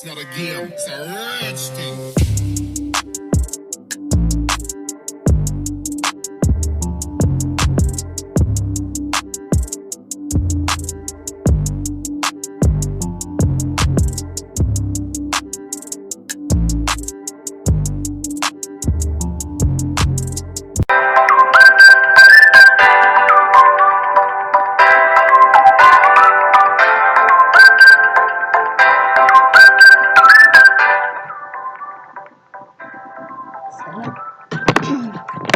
It's not a game, it's a rich thing.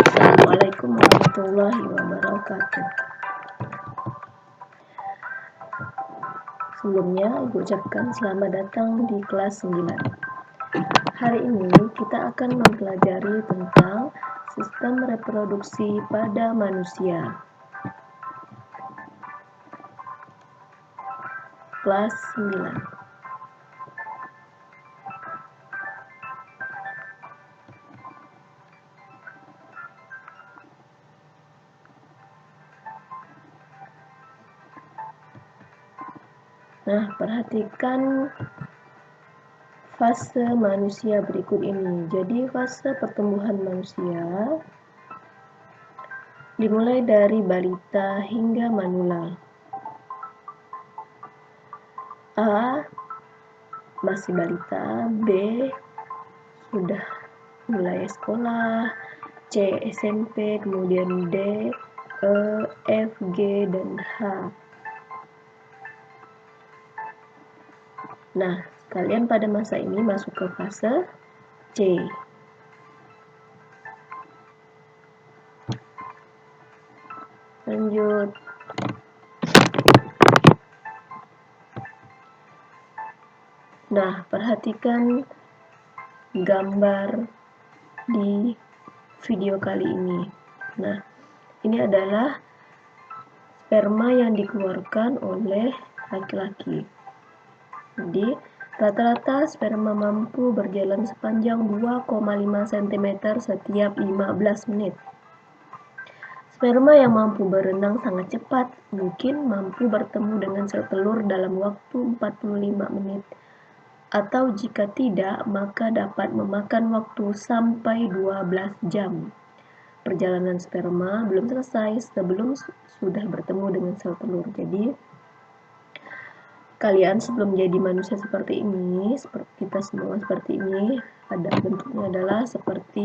Assalamualaikum warahmatullahi wabarakatuh. Sebelumnya, Ibu ucapkan selamat datang di kelas 9. Hari ini kita akan mempelajari tentang sistem reproduksi pada manusia. Kelas 9. Nah, perhatikan fase manusia berikut ini. Jadi, fase pertumbuhan manusia dimulai dari balita hingga manula. A. Masih balita. B. Sudah mulai sekolah. C. SMP. Kemudian D. E. F. G. dan H. Nah, kalian pada masa ini masuk ke fase C. Lanjut. Nah, perhatikan gambar di video kali ini. Nah, ini adalah sperma yang dikeluarkan oleh laki-laki. Jadi, rata-rata sperma mampu berjalan sepanjang 2,5 cm setiap 15 menit. Sperma yang mampu berenang sangat cepat, mungkin mampu bertemu dengan sel telur dalam waktu 45 menit. Atau jika tidak, maka dapat memakan waktu sampai 12 jam. Perjalanan sperma belum selesai sebelum sudah bertemu dengan sel telur. Jadi, kalian sebelum jadi manusia seperti ini, seperti kita semua seperti ini, ada bentuknya adalah seperti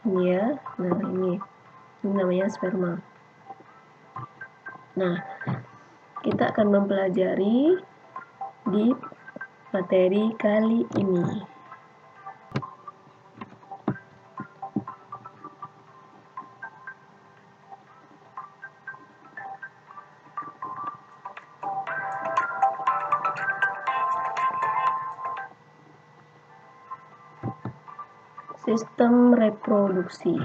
ini ya. Nah, ini namanya sperma. Nah, kita akan mempelajari di materi kali ini. Sistem reproduksi.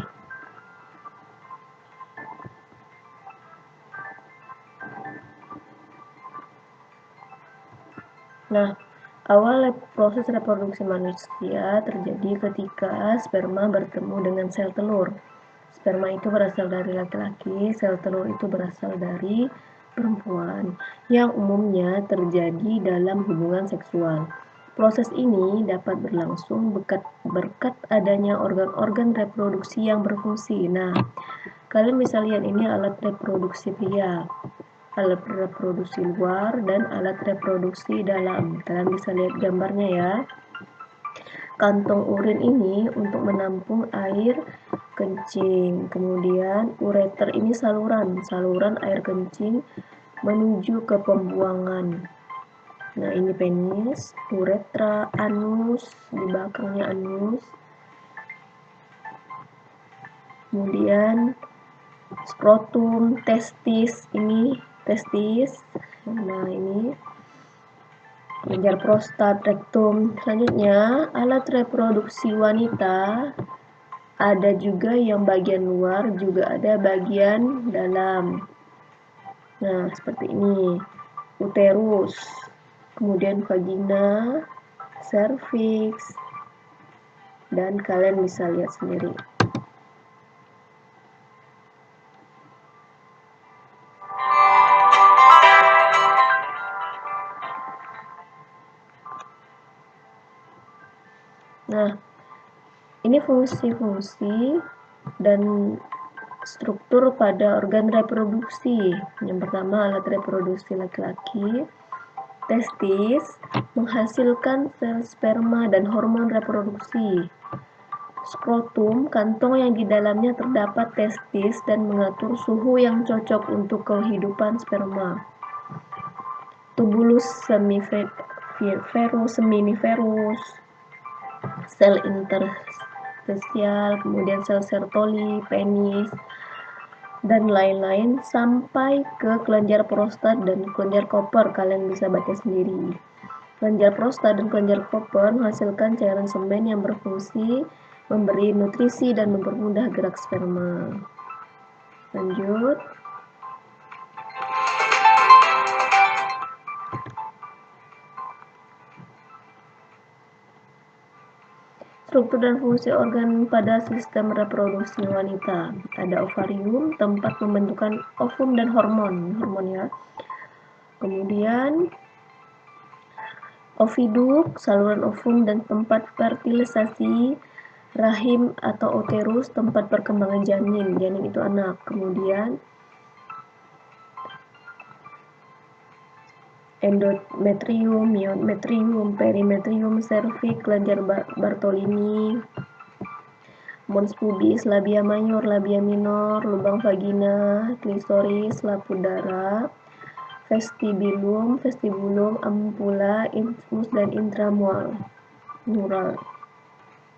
Nah, awal proses reproduksi manusia terjadi ketika sperma bertemu dengan sel telur. Sperma itu berasal dari laki-laki, sel telur itu berasal dari perempuan, yang umumnya terjadi dalam hubungan seksual. Proses ini dapat berlangsung berkat adanya organ-organ reproduksi yang berfungsi. Nah, kalian bisa lihat ini alat reproduksi pria, alat reproduksi luar, dan alat reproduksi dalam. Kalian bisa lihat gambarnya ya. Kantong urin ini untuk menampung air kencing. Kemudian ureter ini saluran air kencing menuju ke pembuangan. Nah, ini penis, uretra, anus, di belakangnya anus. Kemudian skrotum, testis, ini testis. Nah, ini kelenjar prostat, rektum. Selanjutnya, alat reproduksi wanita ada juga yang bagian luar, juga ada bagian dalam. Nah, seperti ini. Uterus, kemudian vagina, serviks, dan kalian bisa lihat sendiri. Nah, ini fungsi-fungsi dan struktur pada organ reproduksi. Yang pertama, alat reproduksi laki-laki. Testis menghasilkan sel sperma dan hormon reproduksi. Skrotum, kantong yang di dalamnya terdapat testis dan mengatur suhu yang cocok untuk kehidupan sperma. Tubulus seminiferus, sel interstisial, kemudian sel Sertoli, penis, dan lain-lain, sampai ke kelenjar prostat dan kelenjar koper. Kalian bisa baca sendiri. Kelenjar prostat dan kelenjar koper menghasilkan cairan semen yang berfungsi memberi nutrisi dan mempermudah gerak sperma. Lanjut. Struktur dan fungsi organ pada sistem reproduksi wanita. Ada ovarium, tempat pembentukan ovum dan hormon ya. Kemudian oviduk, saluran ovum dan tempat fertilisasi. Rahim atau uterus, tempat perkembangan janin itu anak. Kemudian endometrium, myometrium, perimetrium, serviks, kelenjar Bartolini, mons pubis, labia mayor, labia minor, lubang vagina, klisoris, lapudara, vestibulum, ampula, isthmus, dan intramural.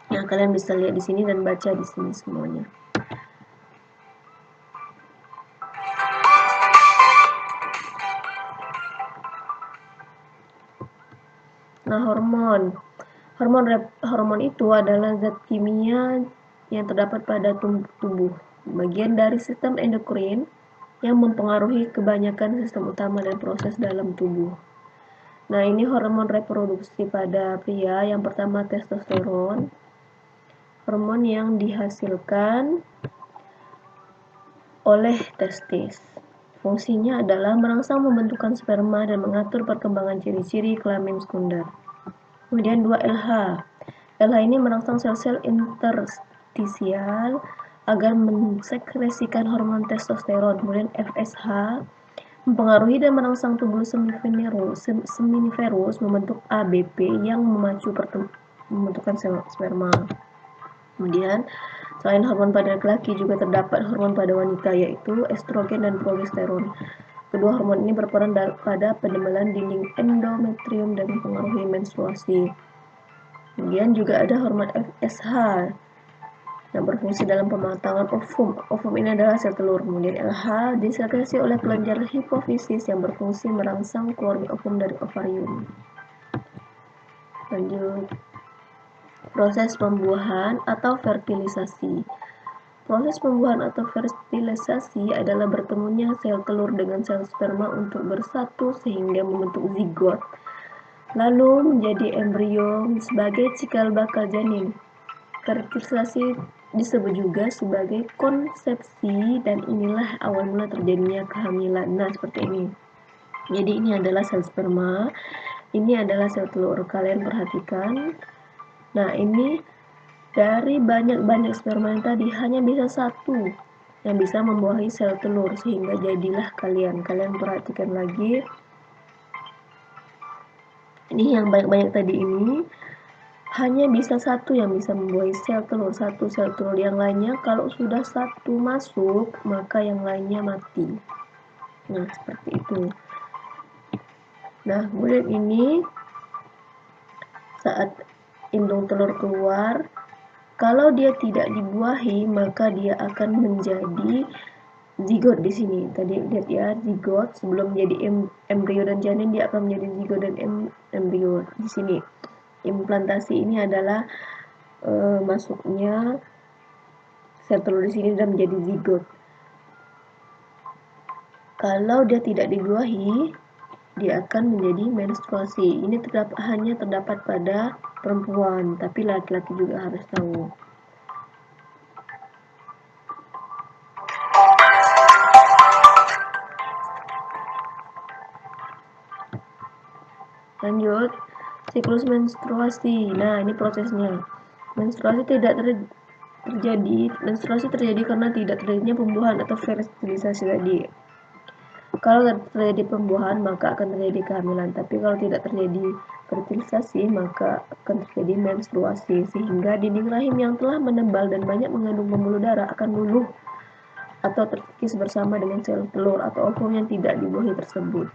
Nah, kalian bisa lihat di sini dan baca di sini semuanya. Nah, hormon itu adalah zat kimia yang terdapat pada tubuh, bagian dari sistem endokrin yang mempengaruhi kebanyakan sistem utama dan proses dalam tubuh. Nah, ini hormon reproduksi pada pria. Yang pertama testosteron, hormon yang dihasilkan oleh testis. Fungsinya adalah merangsang pembentukan sperma dan mengatur perkembangan ciri-ciri kelamin sekunder. Kemudian 2 LH. LH ini merangsang sel-sel interstisial agar mensekresikan hormon testosteron. Kemudian FSH mempengaruhi dan merangsang tubulus seminiferus membentuk ABP yang memacu pembentukan sel sperma. Kemudian selain hormon pada laki-laki juga terdapat hormon pada wanita, yaitu estrogen dan progesteron. Kedua hormon ini berperan pada pendebelan dinding endometrium dan mempengaruhi menstruasi. Kemudian juga ada hormon FSH yang berfungsi dalam pematangan ovum. Ovum ini adalah sel telur. Kemudian LH disekresi oleh kelenjar hipofisis yang berfungsi merangsang keluarnya ovum dari ovarium. Lanjut. Proses pembuahan atau fertilisasi. Proses pembuahan atau fertilisasi adalah bertemunya sel telur dengan sel sperma untuk bersatu sehingga membentuk zigot, lalu menjadi embrio sebagai cikal bakal janin. Fertilisasi disebut juga sebagai konsepsi, dan inilah awal mula terjadinya kehamilan. Nah, seperti ini. Jadi ini adalah sel sperma, ini adalah sel telur. Kalian perhatikan. Nah, ini dari banyak sperma yang tadi hanya bisa satu yang bisa membuahi sel telur, sehingga jadilah kalian. Kalian perhatikan lagi. Ini yang banyak tadi ini hanya bisa satu yang bisa membuahi sel telur, satu sel telur. Yang lainnya kalau sudah satu masuk, maka yang lainnya mati. Nah, seperti itu. Nah, kemudian ini saat indung telur keluar, kalau dia tidak dibuahi, maka dia akan menjadi zigot di sini. Tadi lihat ya, zigot sebelum menjadi embrio dan janin, dia akan menjadi zigot dan embrio di sini. Implantasi ini adalah masuknya sel telur di sini dan menjadi zigot. Kalau dia tidak dibuahi, dia akan menjadi menstruasi. Ini hanya terdapat pada perempuan, tapi laki-laki juga harus tahu. Lanjut, siklus menstruasi. Nah, ini prosesnya. Menstruasi terjadi karena tidak terjadinya pembuahan atau fertilisasi tadi. Kalau terjadi pembuahan, maka akan terjadi kehamilan. Tapi kalau tidak terjadi fertilisasi, maka akan terjadi menstruasi. Sehingga dinding rahim yang telah menebal dan banyak mengandung pembuluh darah akan luluh atau terkikis bersama dengan sel telur atau ovum yang tidak dibuahi tersebut.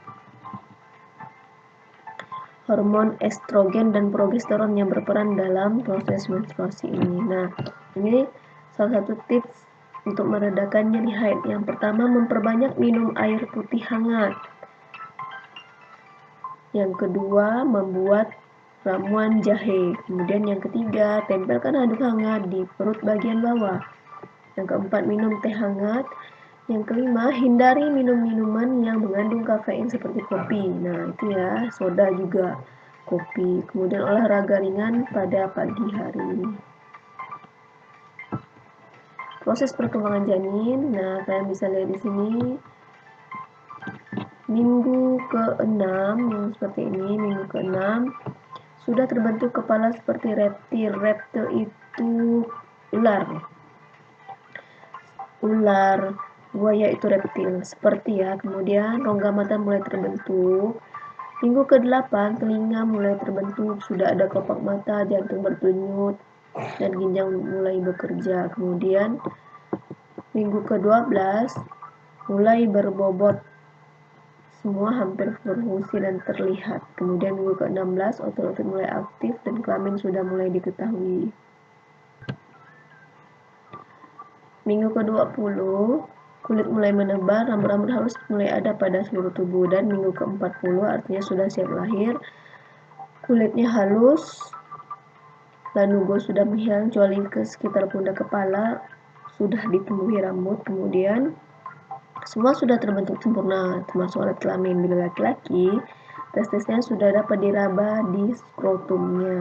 Hormon estrogen dan progesteron yang berperan dalam proses menstruasi ini. Nah, ini salah satu tips untuk meredakan nyeri haid. Yang pertama, memperbanyak minum air putih hangat. Yang kedua, membuat ramuan jahe. Kemudian yang ketiga, tempelkan handuk hangat di perut bagian bawah. Yang keempat, minum teh hangat. Yang kelima, hindari minum minuman yang mengandung kafein seperti kopi. Nah, itu ya, soda juga, kopi. Kemudian olahraga ringan pada pagi hari. Proses perkembangan janin. Nah, kalian bisa lihat di sini. Minggu ke-6 yang seperti ini, minggu ke-6 sudah terbentuk kepala seperti reptil. Reptil itu ular. Buaya itu reptil, seperti ya. Kemudian rongga mata mulai terbentuk. Minggu ke-8 telinga mulai terbentuk, sudah ada kelopak mata, jantung berdenyut, dan ginjal mulai bekerja. Kemudian minggu ke-12 mulai berbobot, semua hampir berfungsi dan terlihat. Kemudian minggu ke-16 otot-otot mulai aktif dan kelamin sudah mulai diketahui. Minggu ke-20 kulit mulai menebal, rambut-rambut halus mulai ada pada seluruh tubuh. Dan minggu ke-40 artinya sudah siap lahir, kulitnya halus, lanugo sudah menghilang kecuali ke sekitar pundak kepala, sudah ditumbuhi rambut. Kemudian semua sudah terbentuk sempurna, termasuk alat kelamin. Bila laki-laki, testisnya sudah dapat diraba di skrotumnya.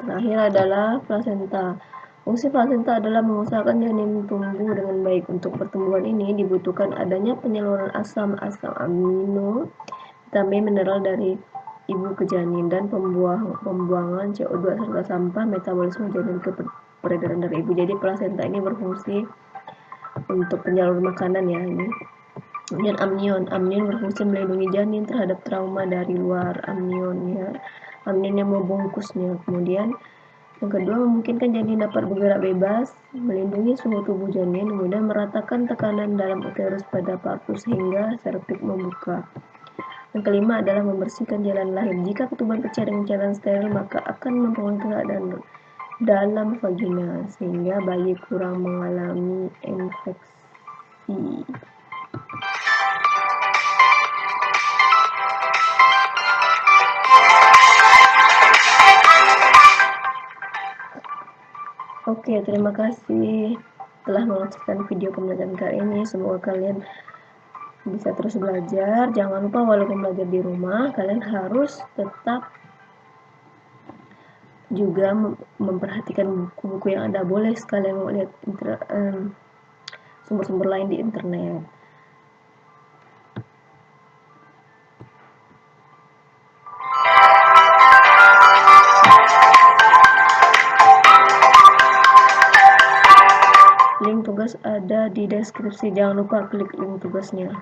Terakhir adalah plasenta. Fungsi plasenta adalah mengusahakan janin tumbuh dengan baik. Untuk pertumbuhan ini dibutuhkan adanya penyaluran asam amino, vitamin, mineral dari ibu ke janin, dan pembuangan CO2 serta sampah metabolisme janin ke peredaran dari ibu. Jadi plasenta ini berfungsi untuk penyalur makanan ya ini. Kemudian amnion berfungsi melindungi janin terhadap trauma dari luar. Amnion yang membungkusnya. Kemudian yang kedua, memungkinkan janin dapat bergerak bebas, melindungi suhu tubuh janin, kemudian meratakan tekanan dalam uterus pada partus sehingga cervix membuka. Yang kelima adalah membersihkan jalan lahir. Jika ketuban pecah dengan cairan steril, maka akan mempengaruhi keadaan dalam vagina sehingga bayi kurang mengalami infeksi. Oke, terima kasih telah menonton video pembelajaran kali ini. Semoga kalian bisa terus belajar. Jangan lupa walaupun belajar di rumah, kalian harus tetap juga memperhatikan buku-buku yang ada. Boleh sekalian mau lihat sumber-sumber lain di internet. Link tugas ada di deskripsi. Jangan lupa klik link tugasnya.